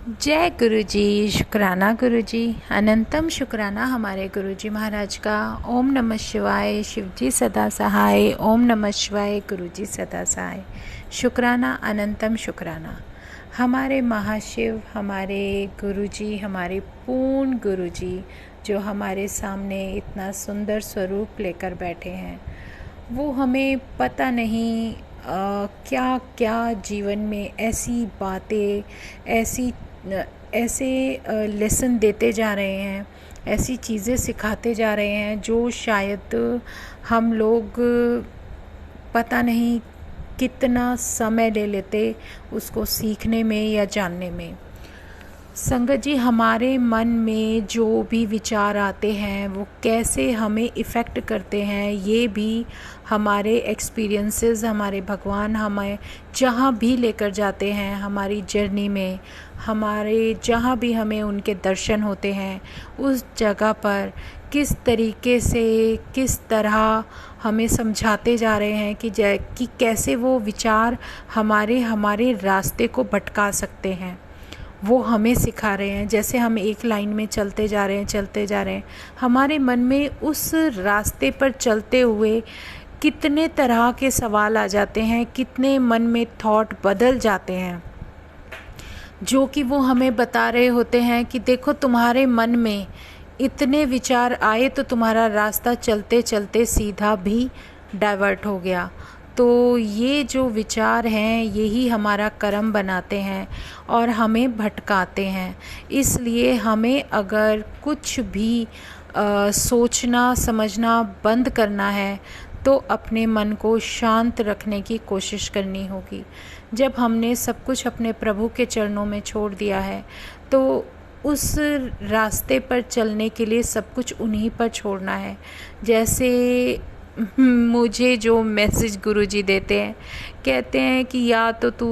जय गुरु जी। शुक्राना गुरु जी, अनंतम शुक्राना हमारे गुरु जी महाराज का। ओम नमः शिवाय, शिव जी सदा सहाय। ओम नमः शिवाय, गुरु जी सदा सहाय। शुक्राना, अनंतम शुक्राना हमारे महाशिव, हमारे गुरु जी, हमारे पूर्ण गुरु जी जो हमारे सामने इतना सुंदर स्वरूप लेकर बैठे हैं। वो हमें पता नहीं क्या क्या जीवन में ऐसी बातें, ऐसे लेसन देते जा रहे हैं, ऐसी चीज़ें सिखाते जा रहे हैं जो शायद हम लोग पता नहीं कितना समय ले लेते उसको सीखने में या जानने में। संगत जी, हमारे मन में जो भी विचार आते हैं वो कैसे हमें इफ़ेक्ट करते हैं, ये भी हमारे एक्सपीरियंसेस, हमारे भगवान हमें जहाँ भी लेकर जाते हैं हमारी जर्नी में, हमारे जहाँ भी हमें उनके दर्शन होते हैं उस जगह पर किस तरीके से, किस तरह हमें समझाते जा रहे हैं कि कैसे वो विचार हमारे रास्ते को भटका सकते हैं। वो हमें सिखा रहे हैं। जैसे हम एक लाइन में चलते जा रहे हैं, हमारे मन में उस रास्ते पर चलते हुए कितने तरह के सवाल आ जाते हैं, कितने मन में थॉट बदल जाते हैं, जो कि वो हमें बता रहे होते हैं कि देखो तुम्हारे मन में इतने विचार आए तो तुम्हारा रास्ता चलते चलते सीधा भी डाइवर्ट हो गया। तो ये जो विचार हैं यही हमारा कर्म बनाते हैं और हमें भटकाते हैं। इसलिए हमें अगर कुछ भी सोचना समझना बंद करना है तो अपने मन को शांत रखने की कोशिश करनी होगी। जब हमने सब कुछ अपने प्रभु के चरणों में छोड़ दिया है तो उस रास्ते पर चलने के लिए सब कुछ उन्हीं पर छोड़ना है। जैसे मुझे जो मैसेज गुरुजी देते हैं, कहते हैं कि या तो तू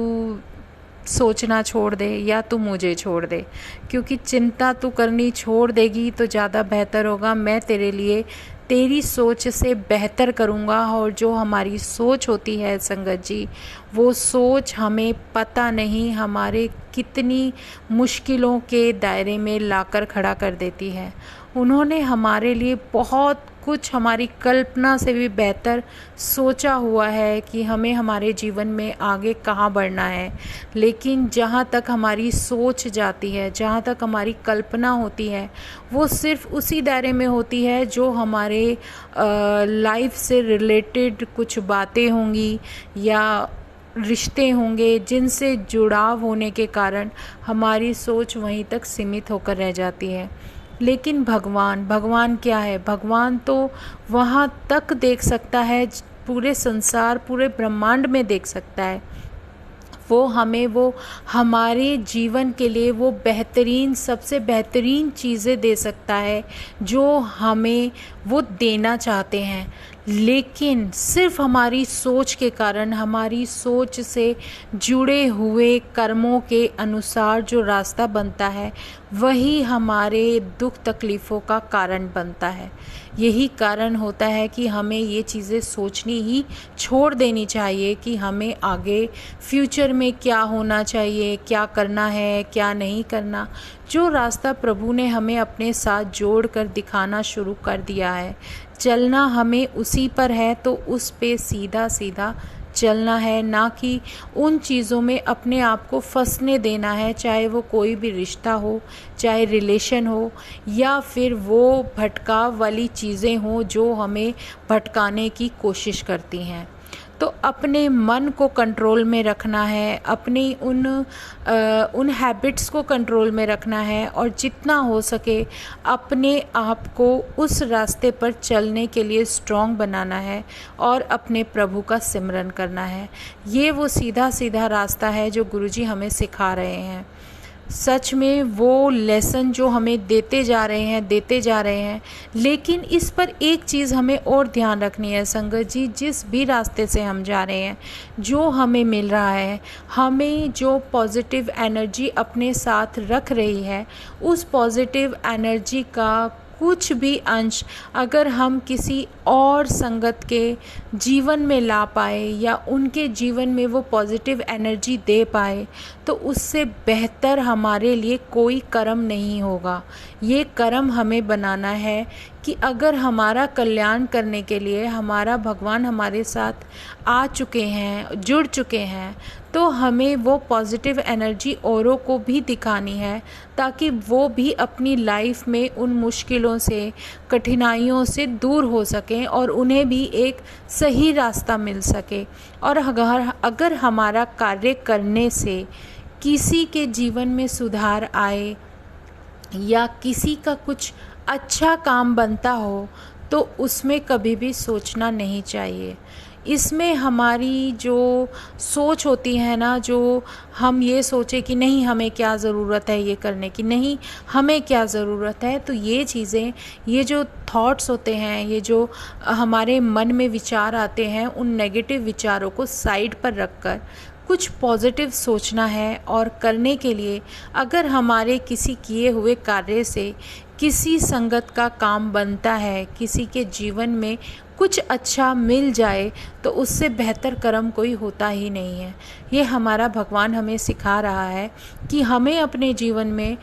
सोचना छोड़ दे या तू मुझे छोड़ दे, क्योंकि चिंता तू करनी छोड़ देगी तो ज़्यादा बेहतर होगा। मैं तेरे लिए तेरी सोच से बेहतर करूँगा। और जो हमारी सोच होती है संगत जी, वो सोच हमें पता नहीं हमारे कितनी मुश्किलों के दायरे में लाकर खड़ा कर देती है। उन्होंने हमारे लिए बहुत कुछ, हमारी कल्पना से भी बेहतर सोचा हुआ है कि हमें हमारे जीवन में आगे कहाँ बढ़ना है। लेकिन जहाँ तक हमारी सोच जाती है, जहाँ तक हमारी कल्पना होती है, वो सिर्फ उसी दायरे में होती है जो हमारे लाइफ से रिलेटेड कुछ बातें होंगी या रिश्ते होंगे जिनसे जुड़ाव होने के कारण हमारी सोच वहीं तक सीमित होकर रह जाती है। लेकिन भगवान क्या है? भगवान तो वहाँ तक देख सकता है, पूरे संसार, पूरे ब्रह्मांड में देख सकता है। वो हमारे जीवन के लिए वो बेहतरीन, सबसे बेहतरीन चीज़ें दे सकता है जो हमें वो देना चाहते हैं। लेकिन सिर्फ हमारी सोच के कारण, हमारी सोच से जुड़े हुए कर्मों के अनुसार जो रास्ता बनता है वही हमारे दुख तकलीफ़ों का कारण बनता है। यही कारण होता है कि हमें ये चीज़ें सोचनी ही छोड़ देनी चाहिए कि हमें आगे फ्यूचर में क्या होना चाहिए, क्या करना है, क्या नहीं करना। जो रास्ता प्रभु ने हमें अपने साथ जोड़कर दिखाना शुरू कर दिया है, चलना हमें उसी पर है, तो उस पे सीधा सीधा चलना है, ना कि उन चीज़ों में अपने आप को फंसने देना है। चाहे वो कोई भी रिश्ता हो, चाहे रिलेशन हो, या फिर वो भटकाव वाली चीज़ें हों जो हमें भटकाने की कोशिश करती हैं। तो अपने मन को कंट्रोल में रखना है, अपनी उन हैबिट्स को कंट्रोल में रखना है और जितना हो सके अपने आप को उस रास्ते पर चलने के लिए स्ट्रॉन्ग बनाना है और अपने प्रभु का सिमरन करना है। ये वो सीधा सीधा रास्ता है जो गुरुजी हमें सिखा रहे हैं। सच में वो लेसन जो हमें देते जा रहे हैं। लेकिन इस पर एक चीज़ हमें और ध्यान रखनी है संगत जी, जिस भी रास्ते से हम जा रहे हैं, जो हमें मिल रहा है, हमें जो पॉजिटिव एनर्जी अपने साथ रख रही है, उस पॉजिटिव एनर्जी का कुछ भी अंश अगर हम किसी और संगत के जीवन में ला पाए या उनके जीवन में वो पॉजिटिव एनर्जी दे पाए, तो उससे बेहतर हमारे लिए कोई कर्म नहीं होगा। ये कर्म हमें बनाना है कि अगर हमारा कल्याण करने के लिए हमारा भगवान हमारे साथ आ चुके हैं, जुड़ चुके हैं, तो हमें वो पॉजिटिव एनर्जी औरों को भी दिखानी है, ताकि वो भी अपनी लाइफ में उन मुश्किलों से, कठिनाइयों से दूर हो सकें और उन्हें भी एक सही रास्ता मिल सके। और अगर हमारा कार्य करने से किसी के जीवन में सुधार आए या किसी का कुछ अच्छा काम बनता हो, तो उसमें कभी भी सोचना नहीं चाहिए। इसमें हमारी जो सोच होती है ना, जो हम ये सोचे कि नहीं हमें क्या ज़रूरत है ये करने की, नहीं हमें क्या ज़रूरत है, तो ये चीज़ें, ये जो थॉट्स होते हैं, ये जो हमारे मन में विचार आते हैं, उन नेगेटिव विचारों को साइड पर रखकर कुछ पॉजिटिव सोचना है। और करने के लिए अगर हमारे किसी किए हुए कार्य से किसी संगत का काम बनता है, किसी के जीवन में कुछ अच्छा मिल जाए, तो उससे बेहतर कर्म कोई होता ही नहीं है। ये हमारा भगवान हमें सिखा रहा है कि हमें अपने जीवन में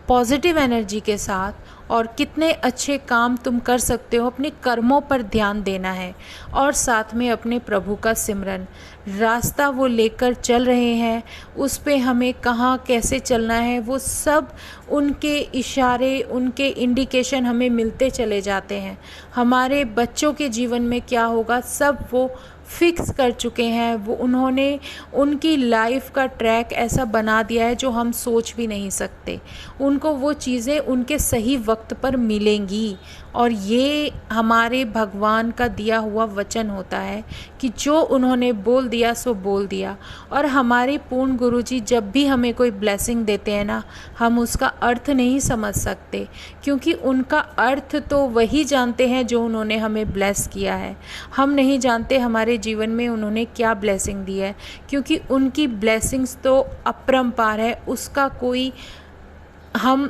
पॉजिटिव एनर्जी के साथ और कितने अच्छे काम तुम कर सकते हो, अपने कर्मों पर ध्यान देना है और साथ में अपने प्रभु का सिमरन। रास्ता वो लेकर चल रहे हैं, उस पे हमें कहाँ कैसे चलना है, वो सब उनके इशारे, उनके इंडिकेशन हमें मिलते चले जाते हैं। हमारे बच्चों के जीवन में क्या होगा, सब वो फिक्स कर चुके हैं। वो उन्होंने उनकी लाइफ का ट्रैक ऐसा बना दिया है जो हम सोच भी नहीं सकते। उनको वो चीज़ें उनके सही वक्त पर मिलेंगी। और ये हमारे भगवान का दिया हुआ वचन होता है कि जो उन्होंने बोल दिया सो बोल दिया। और हमारे पूर्ण गुरुजी जब भी हमें कोई ब्लेसिंग देते हैं ना, हम उसका अर्थ नहीं समझ सकते, क्योंकि उनका अर्थ तो वही जानते हैं जो उन्होंने हमें ब्लेस किया है। हम नहीं जानते हमारे जीवन में उन्होंने क्या ब्लेसिंग दी है, क्योंकि उनकी ब्लेसिंग्स तो अपरंपार है। उसका कोई हम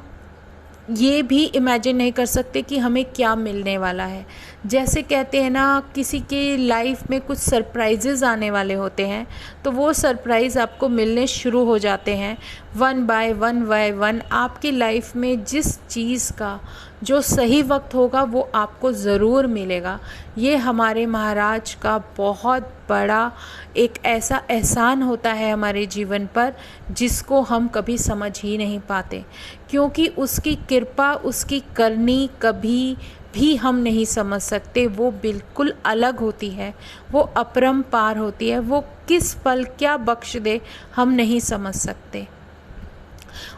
ये भी इमेजिन नहीं कर सकते कि हमें क्या मिलने वाला है। जैसे कहते हैं ना, किसी के लाइफ में कुछ सरप्राइजेज़ आने वाले होते हैं, तो वो सरप्राइज़ आपको मिलने शुरू हो जाते हैं वन बाय वन। आपकी लाइफ में जिस चीज़ का जो सही वक्त होगा वो आपको ज़रूर मिलेगा। ये हमारे महाराज का बहुत बड़ा एक ऐसा एहसान होता है हमारे जीवन पर, जिसको हम कभी समझ ही नहीं पाते, क्योंकि उसकी कृपा, उसकी करनी कभी भी हम नहीं समझ सकते। वो बिल्कुल अलग होती है, वो अपरंपार होती है। वो किस पल क्या बख्श दे हम नहीं समझ सकते।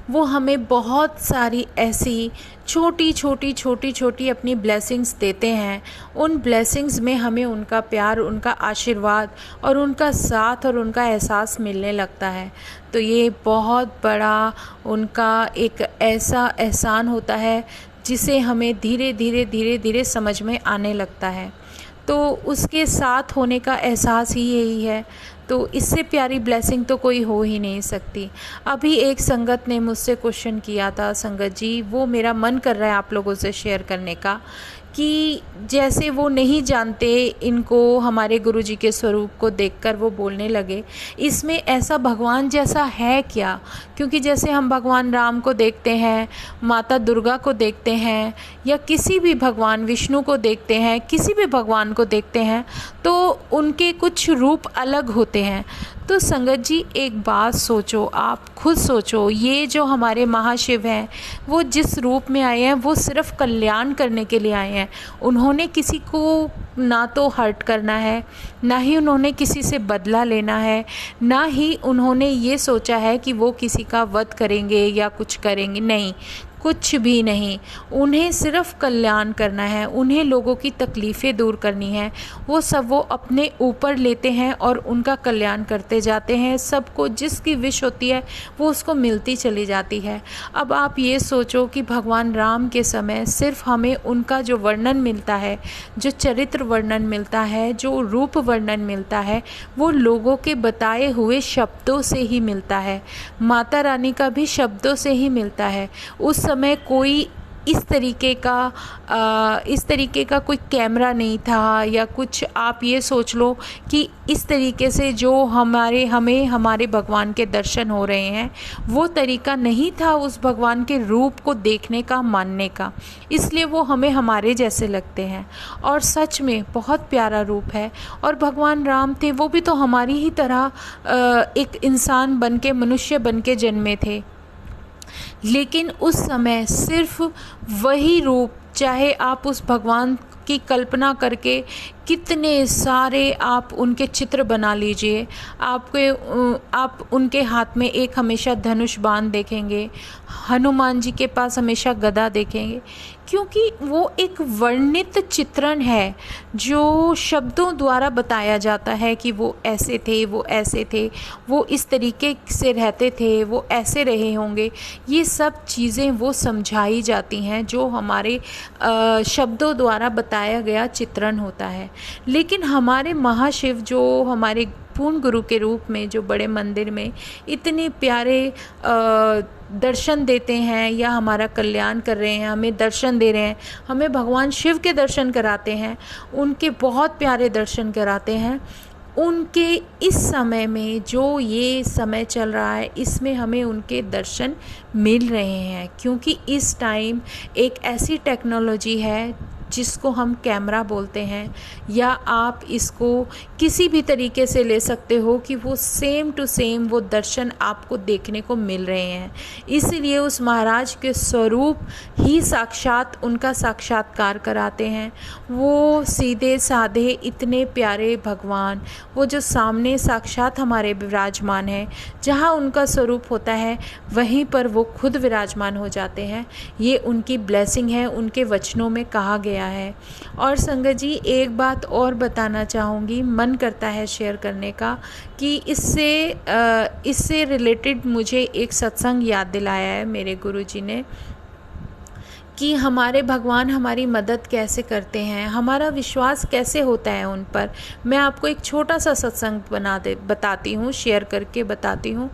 वो हमें बहुत सारी ऐसी छोटी छोटी अपनी ब्लेसिंग्स देते हैं। उन ब्लेसिंग्स में हमें उनका प्यार, उनका आशीर्वाद और उनका साथ और उनका एहसास मिलने लगता है। तो ये बहुत बड़ा उनका एक ऐसा एहसान होता है जिसे हमें धीरे धीरे समझ में आने लगता है। तो उसके साथ होने का एहसास ही यही है। तो इससे प्यारी ब्लेसिंग तो कोई हो ही नहीं सकती। अभी एक संगत ने मुझसे क्वेश्चन किया था, संगत जी वो मेरा मन कर रहा है आप लोगों से शेयर करने का, कि जैसे वो नहीं जानते इनको, हमारे गुरुजी के स्वरूप को देखकर वो बोलने लगे, इसमें ऐसा भगवान जैसा है क्या? क्योंकि जैसे हम भगवान राम को देखते हैं, माता दुर्गा को देखते हैं, या किसी भी भगवान विष्णु को देखते हैं, किसी भी भगवान को देखते हैं, तो उनके कुछ रूप अलग होते हैं। तो संगत जी एक बात सोचो, आप खुद सोचो, ये जो हमारे महाशिव हैं, वो जिस रूप में आए हैं वो सिर्फ कल्याण करने के लिए आए हैं। उन्होंने किसी को ना तो हर्ट करना है, ना ही उन्होंने किसी से बदला लेना है, ना ही उन्होंने ये सोचा है कि वो किसी का वध करेंगे या कुछ करेंगे। नहीं, कुछ भी नहीं। उन्हें सिर्फ कल्याण करना है, उन्हें लोगों की तकलीफ़ें दूर करनी है। वो सब वो अपने ऊपर लेते हैं और उनका कल्याण करते जाते हैं। सबको जिसकी विश होती है वो उसको मिलती चली जाती है। अब आप ये सोचो कि भगवान राम के समय सिर्फ हमें उनका जो वर्णन मिलता है, जो चरित्र वर्णन मिलता है, जो रूप वर्णन मिलता है, वो लोगों के बताए हुए शब्दों से ही मिलता है। माता रानी का भी शब्दों से ही मिलता है। उस समय कोई इस तरीके का कोई कैमरा नहीं था या कुछ। आप ये सोच लो कि इस तरीके से जो हमें हमारे भगवान के दर्शन हो रहे हैं, वो तरीका नहीं था उस भगवान के रूप को देखने का, मानने का। इसलिए वो हमें हमारे जैसे लगते हैं। और सच में बहुत प्यारा रूप है। और भगवान राम थे, वो भी तो हमारी ही तरह एक इंसान बन के, मनुष्य बन के जन्मे थे। लेकिन उस समय सिर्फ वही रूप, चाहे आप उस भगवान की कल्पना करके कितने सारे आप उनके चित्र बना लीजिए, आप उनके हाथ में एक हमेशा धनुष बाण देखेंगे, हनुमान जी के पास हमेशा गदा देखेंगे, क्योंकि वो एक वर्णित चित्रण है जो शब्दों द्वारा बताया जाता है कि वो ऐसे थे, वो ऐसे थे, वो इस तरीके से रहते थे, वो ऐसे रहे होंगे। ये सब चीज़ें वो समझाई जाती हैं जो हमारे शब्दों द्वारा बताया गया चित्रण होता है। लेकिन हमारे महाशिव जो हमारे पूर्ण गुरु के रूप में जो बड़े मंदिर में इतने प्यारे दर्शन देते हैं या हमारा कल्याण कर रहे हैं, हमें दर्शन दे रहे हैं, हमें भगवान शिव के दर्शन कराते हैं, उनके बहुत प्यारे दर्शन कराते हैं। उनके इस समय में जो ये समय चल रहा है, इसमें हमें उनके दर्शन मिल रहे हैं, क्योंकि इस टाइम एक ऐसी टेक्नोलॉजी है जिसको हम कैमरा बोलते हैं, या आप इसको किसी भी तरीके से ले सकते हो कि वो सेम टू सेम वो दर्शन आपको देखने को मिल रहे हैं। इसलिए उस महाराज के स्वरूप ही साक्षात उनका साक्षात्कार कराते हैं। वो सीधे साधे इतने प्यारे भगवान, वो जो सामने साक्षात हमारे विराजमान हैं, जहाँ उनका स्वरूप होता है वहीं पर वो खुद विराजमान हो जाते हैं। ये उनकी ब्लेसिंग है, उनके वचनों में कहा गया है। और संगत जी, एक बात और बताना चाहूँगी, मन करता है शेयर करने का, कि इससे रिलेटेड मुझे एक सत्संग याद दिलाया है मेरे गुरुजी ने, कि हमारे भगवान हमारी मदद कैसे करते हैं, हमारा विश्वास कैसे होता है उन पर। मैं आपको एक छोटा सा सत्संग बताती हूँ, शेयर करके बताती हूँ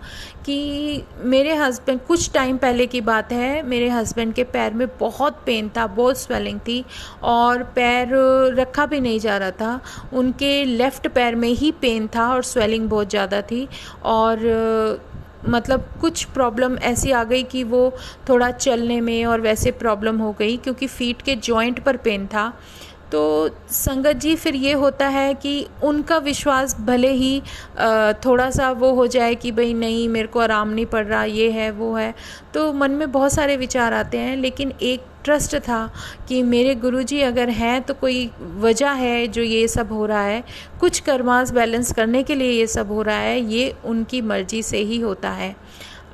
कि मेरे हस्बैंड, कुछ टाइम पहले की बात है, मेरे हस्बैंड के पैर में बहुत पेन था, बहुत स्वेलिंग थी और पैर रखा भी नहीं जा रहा था। उनके लेफ़्ट पैर में ही पेन था और स्वेलिंग बहुत ज़्यादा थी, और मतलब कुछ प्रॉब्लम ऐसी आ गई कि वो थोड़ा चलने में और वैसे प्रॉब्लम हो गई, क्योंकि फीट के जॉइंट पर पेन था। तो संगत जी, फिर ये होता है कि उनका विश्वास भले ही थोड़ा सा वो हो जाए कि भाई नहीं, मेरे को आराम नहीं पड़ रहा, ये है वो है, तो मन में बहुत सारे विचार आते हैं। लेकिन एक ट्रस्ट था कि मेरे गुरुजी अगर हैं तो कोई वजह है जो ये सब हो रहा है, कुछ कर्मास बैलेंस करने के लिए ये सब हो रहा है, ये उनकी मर्जी से ही होता है।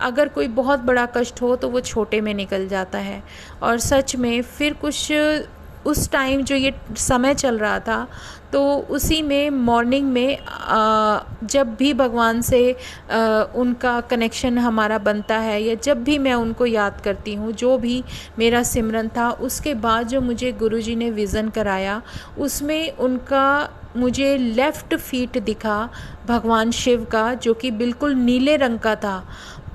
अगर कोई बहुत बड़ा कष्ट हो तो वो छोटे में निकल जाता है। और सच में फिर कुछ उस टाइम जो ये समय चल रहा था, तो उसी में मॉर्निंग में जब भी भगवान से उनका कनेक्शन हमारा बनता है, या जब भी मैं उनको याद करती हूँ, जो भी मेरा सिमरन था, उसके बाद जो मुझे गुरुजी ने विज़न कराया, उसमें उनका मुझे लेफ़्ट फीट दिखा भगवान शिव का, जो कि बिल्कुल नीले रंग का था,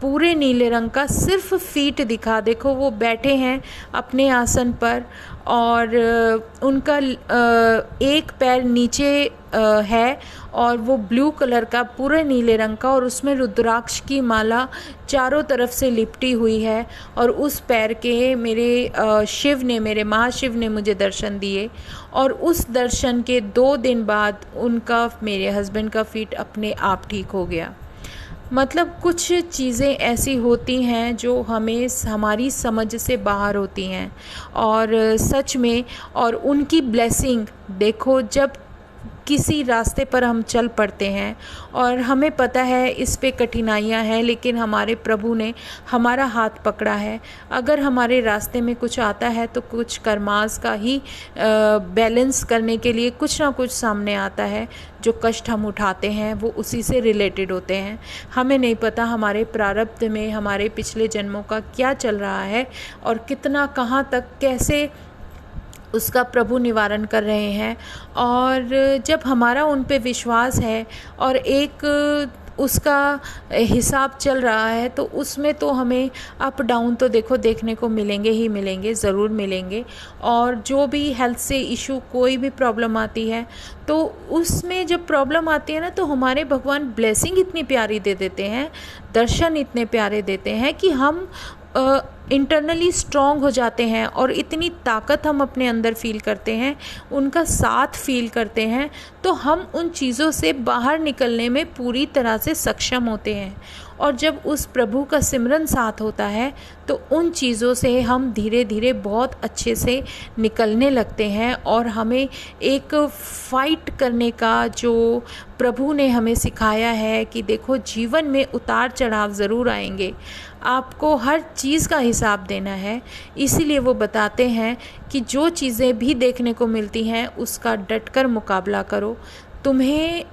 पूरे नीले रंग का, सिर्फ फीट दिखा। देखो वो बैठे हैं अपने आसन पर और उनका एक पैर नीचे है और वो ब्लू कलर का, पूरे नीले रंग का, और उसमें रुद्राक्ष की माला चारों तरफ से लिपटी हुई है। और उस पैर के मेरे शिव ने, मेरे महाशिव ने मुझे दर्शन दिए। और उस दर्शन के 2 दिन बाद उनका, मेरे हस्बैंड का फीट अपने आप ठीक हो गया। मतलब कुछ चीज़ें ऐसी होती हैं जो हमें, हमारी समझ से बाहर होती हैं, और सच में, और उनकी ब्लेसिंग देखो, जब किसी रास्ते पर हम चल पड़ते हैं और हमें पता है इस पे कठिनाइयाँ हैं, लेकिन हमारे प्रभु ने हमारा हाथ पकड़ा है। अगर हमारे रास्ते में कुछ आता है तो कुछ कर्मास का ही बैलेंस करने के लिए कुछ ना कुछ सामने आता है। जो कष्ट हम उठाते हैं वो उसी से रिलेटेड होते हैं। हमें नहीं पता हमारे प्रारब्ध में हमारे पिछले जन्मों का क्या चल रहा है और कितना, कहाँ तक, कैसे उसका प्रभु निवारण कर रहे हैं। और जब हमारा उन पे विश्वास है और एक उसका हिसाब चल रहा है, तो उसमें तो हमें अप डाउन तो देखो देखने को मिलेंगे ही मिलेंगे, ज़रूर मिलेंगे। और जो भी हेल्थ से इशू, कोई भी प्रॉब्लम आती है, तो उसमें जब प्रॉब्लम आती है ना, तो हमारे भगवान ब्लेसिंग इतनी प्यारी दे देते हैं, दर्शन इतने प्यारे देते हैं कि हम इंटरनली स्ट्रॉन्ग हो जाते हैं और इतनी ताकत हम अपने अंदर फील करते हैं, उनका साथ फील करते हैं, तो हम उन चीज़ों से बाहर निकलने में पूरी तरह से सक्षम होते हैं। और जब उस प्रभु का सिमरन साथ होता है, तो उन चीज़ों से हम धीरे धीरे बहुत अच्छे से निकलने लगते हैं। और हमें एक फ़ाइट करने का जो प्रभु ने हमें सिखाया है कि देखो, जीवन में उतार चढ़ाव ज़रूर आएंगे, आपको हर चीज़ का हिसाब देना है। इसीलिए वो बताते हैं कि जो चीज़ें भी देखने को मिलती हैं, उसका डटकर मुकाबला करो। तुम्हें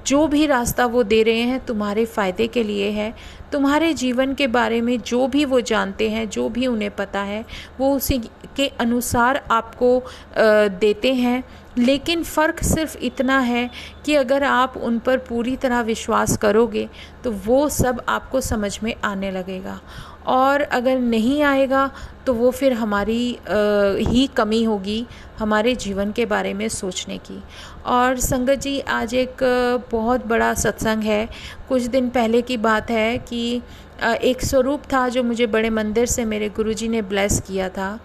जो भी रास्ता वो दे रहे हैं, तुम्हारे फ़ायदे के लिए है। तुम्हारे जीवन के बारे में जो भी वो जानते हैं, जो भी उन्हें पता है, वो उसी के अनुसार आपको देते हैं। लेकिन फ़र्क सिर्फ इतना है कि अगर आप उन पर पूरी तरह विश्वास करोगे, तो वो सब आपको समझ में आने लगेगा। और अगर नहीं आएगा, तो वो फिर हमारी ही कमी होगी हमारे जीवन के बारे में सोचने की। और संगत जी, आज एक बहुत बड़ा सत्संग है। कुछ दिन पहले की बात है कि एक स्वरूप था जो मुझे बड़े मंदिर से मेरे गुरुजी ने ब्लेस किया था।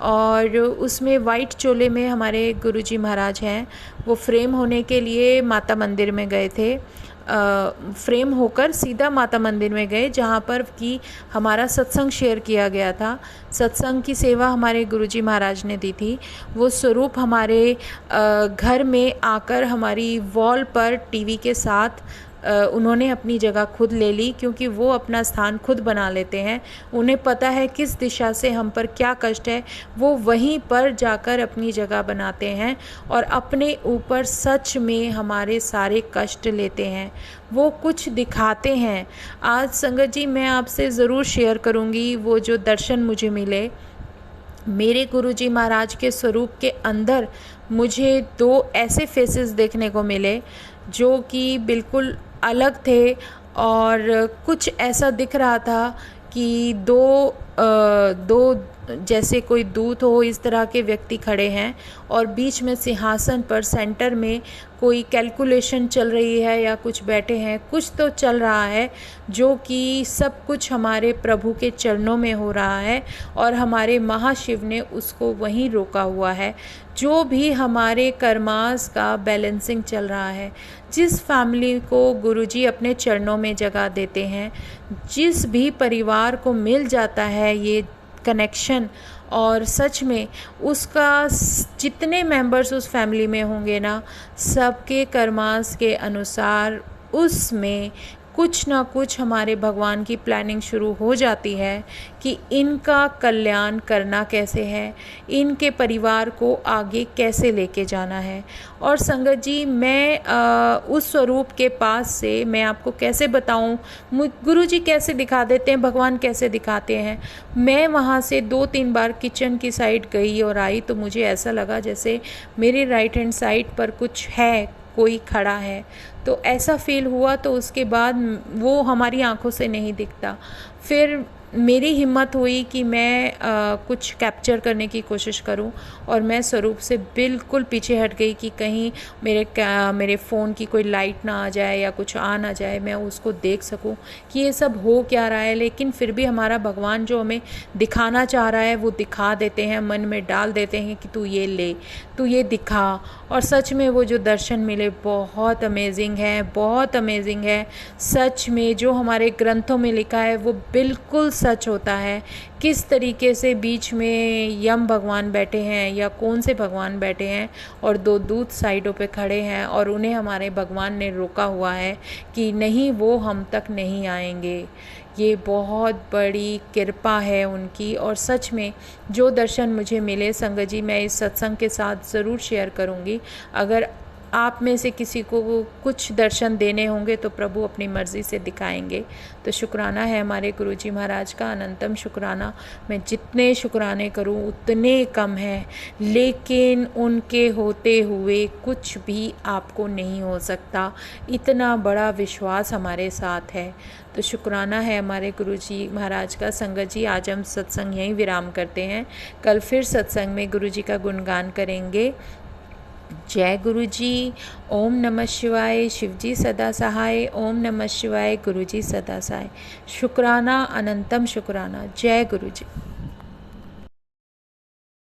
और उसमें वाइट चोले में हमारे गुरुजी महाराज हैं, वो फ्रेम होने के लिए माता मंदिर में गए थे। फ्रेम होकर सीधा माता मंदिर में गए, जहाँ पर कि हमारा सत्संग शेयर किया गया था। सत्संग की सेवा हमारे गुरुजी महाराज ने दी थी। वो स्वरूप हमारे घर में आकर हमारी वॉल पर टीवी के साथ उन्होंने अपनी जगह खुद ले ली, क्योंकि वो अपना स्थान खुद बना लेते हैं। उन्हें पता है किस दिशा से हम पर क्या कष्ट है, वो वहीं पर जाकर अपनी जगह बनाते हैं और अपने ऊपर सच में हमारे सारे कष्ट लेते हैं। वो कुछ दिखाते हैं। आज संगत जी, मैं आपसे ज़रूर शेयर करूँगी वो जो दर्शन मुझे मिले। मेरे गुरुजी महाराज के स्वरूप के अंदर मुझे 2 ऐसे फेसेस देखने को मिले जो कि बिल्कुल अलग थे। और कुछ ऐसा दिख रहा था कि दो जैसे कोई दूत हो, इस तरह के व्यक्ति खड़े हैं और बीच में सिंहासन पर सेंटर में कोई कैलकुलेशन चल रही है या कुछ बैठे हैं। कुछ तो चल रहा है जो कि सब कुछ हमारे प्रभु के चरणों में हो रहा है और हमारे महाशिव ने उसको वहीं रोका हुआ है। जो भी हमारे कर्मास का बैलेंसिंग चल रहा है, जिस फैमिली को गुरुजी अपने चरणों में जगह देते हैं, जिस भी परिवार को मिल जाता है ये कनेक्शन, और सच में उसका जितने मेंबर्स उस फैमिली में होंगे ना, सबके कर्मास के अनुसार उसमें कुछ ना कुछ हमारे भगवान की प्लानिंग शुरू हो जाती है कि इनका कल्याण करना कैसे है, इनके परिवार को आगे कैसे लेके जाना है। और संगत जी, मैं उस स्वरूप के पास से मैं आपको कैसे बताऊं, गुरुजी कैसे दिखा देते हैं, भगवान कैसे दिखाते हैं। मैं वहाँ से 2-3 बार किचन की साइड गई और आई, तो मुझे ऐसा लगा जैसे मेरे राइट हैंड साइड पर कुछ है, कोई खड़ा है, तो ऐसा फील हुआ। तो उसके बाद वो हमारी आंखों से नहीं दिखता। फिर मेरी हिम्मत हुई कि मैं कुछ कैप्चर करने की कोशिश करूं, और मैं स्वरूप से बिल्कुल पीछे हट गई कि कहीं मेरे फ़ोन की कोई लाइट ना आ जाए या कुछ आ ना जाए, मैं उसको देख सकूं कि ये सब हो क्या रहा है। लेकिन फिर भी हमारा भगवान जो हमें दिखाना चाह रहा है वो दिखा देते हैं, मन में डाल देते हैं कि तू ये ले, तू ये दिखा। और सच में वो जो दर्शन मिले बहुत अमेजिंग है, बहुत अमेजिंग है। सच में जो हमारे ग्रंथों में लिखा है वो बिल्कुल सच होता है। किस तरीके से बीच में यम भगवान बैठे हैं या कौन से भगवान बैठे हैं और 2 दूत साइडों पे खड़े हैं, और उन्हें हमारे भगवान ने रोका हुआ है कि नहीं, वो हम तक नहीं आएंगे। ये बहुत बड़ी कृपा है उनकी। और सच में जो दर्शन मुझे मिले संगत जी, मैं इस सत्संग के साथ ज़रूर शेयर करूँगी। अगर आप में से किसी को कुछ दर्शन देने होंगे तो प्रभु अपनी मर्ज़ी से दिखाएंगे। तो शुक्राना है हमारे गुरुजी महाराज का, अनंतम शुक्राना। मैं जितने शुक्राने करूं उतने कम है, लेकिन उनके होते हुए कुछ भी आपको नहीं हो सकता, इतना बड़ा विश्वास हमारे साथ है। तो शुक्राना है हमारे गुरुजी महाराज का। संगत जी, आज हम सत्संग यहीं विराम करते हैं। कल फिर सत्संग में गुरुजी का गुणगान करेंगे। जय गुरु जी। ओम नमः शिवाय। शिवजी सदा सहाय। ओम नमः शिवाय। गुरु जी सदा सहाय। शुक्राना, अनंतम शुक्राना। जय गुरु जी।